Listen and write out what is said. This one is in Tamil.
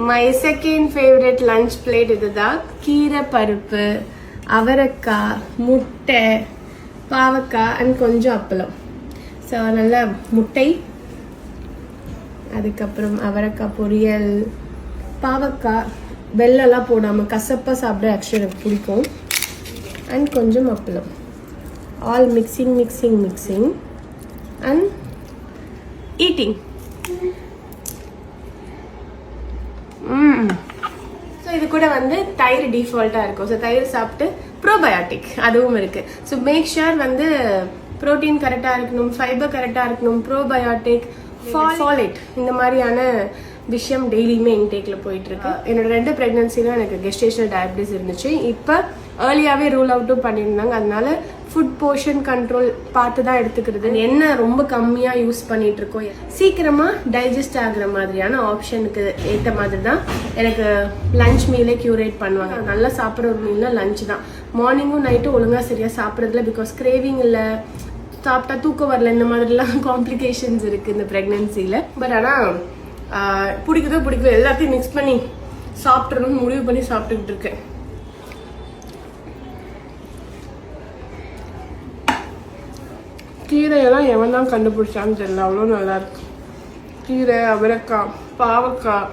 My second favourite lunch plate இதுதான். கீரை பருப்பு, அவரைக்காய், முட்டை, பாவக்காய் அண்ட் கொஞ்சம் அப்பளம். ஸோ நல்ல முட்டை, அதுக்கப்புறம் அவரைக்காய் பொரியல், பாவக்காய், வெள்ளெல்லாம் போடாமல் கசப்பாக சாப்பிட ஆக்சுவலி எனக்கு பிடிக்கும். அண்ட் கொஞ்சம் அப்பளம். All mixing and eating. So இது கூட வந்து தயிர் டிஃபால்ட்டாக இருக்கும். ஸோ தயிர் சாப்பிட்டு ப்ரோபயோட்டிக் அதுவும் இருக்குது. ஸோ மேக் ஷுர் வந்து ப்ரோட்டீன் கரெக்டாக இருக்கணும், ஃபைபர் கரெக்டாக இருக்கணும், ப்ரோபயோட்டிக், ஃபாலேட் இந்த மாதிரியான விஷயம் டெய்லியுமே இன்டேக்கில் போயிட்டுருக்கு. என்னோட 2 ப்ரெக்னன்சிலும் எனக்கு கெஸ்டேஷனல் டயபிட்டிஸ் இருந்துச்சு. இப்போ ஏர்லியாகவே ரூல் அவுட்டும் பண்ணியிருந்தாங்க. அதனால ஃபுட் போர்ஷன் கண்ட்ரோல் பார்த்து தான் எடுத்துக்கிறது. என்ன ரொம்ப கம்மியாக யூஸ் பண்ணிட்டு இருக்கோம், சீக்கிரமாக டைஜஸ்ட் ஆகுற மாதிரியான ஆப்ஷனுக்கு ஏற்ற மாதிரி தான் எனக்கு லஞ்ச் மீலே க்யூரேட் பண்ணுவாங்க. நல்லா சாப்பிட்ற ஒரு மீல்னா லஞ்ச் தான். மார்னிங்கும் நைட்டும் ஒழுங்காக சரியாக சாப்பிட்றதுல பிகாஸ் கிரேவிங் இல்லை, சாப்பிட்டா தூக்கம் வரல, இந்த மாதிரிலாம் காம்ப்ளிகேஷன்ஸ் இருக்குது இந்த ப்ரெக்னன்சியில். பட் ஆனால் பிடிக்குதோ எல்லாத்தையும் மிக்ஸ் பண்ணி சாப்பிட்றணும்னு முடிவு பண்ணி சாப்பிட்டுக்கிட்டு இருக்கேன். கீரையெல்லாம் எவன் தான் கண்டுபிடிச்சான்னு தெரியல, அவ்வளோ நல்லா இருக்கு. கீரை, அவரைக்காய், பாவக்காய்,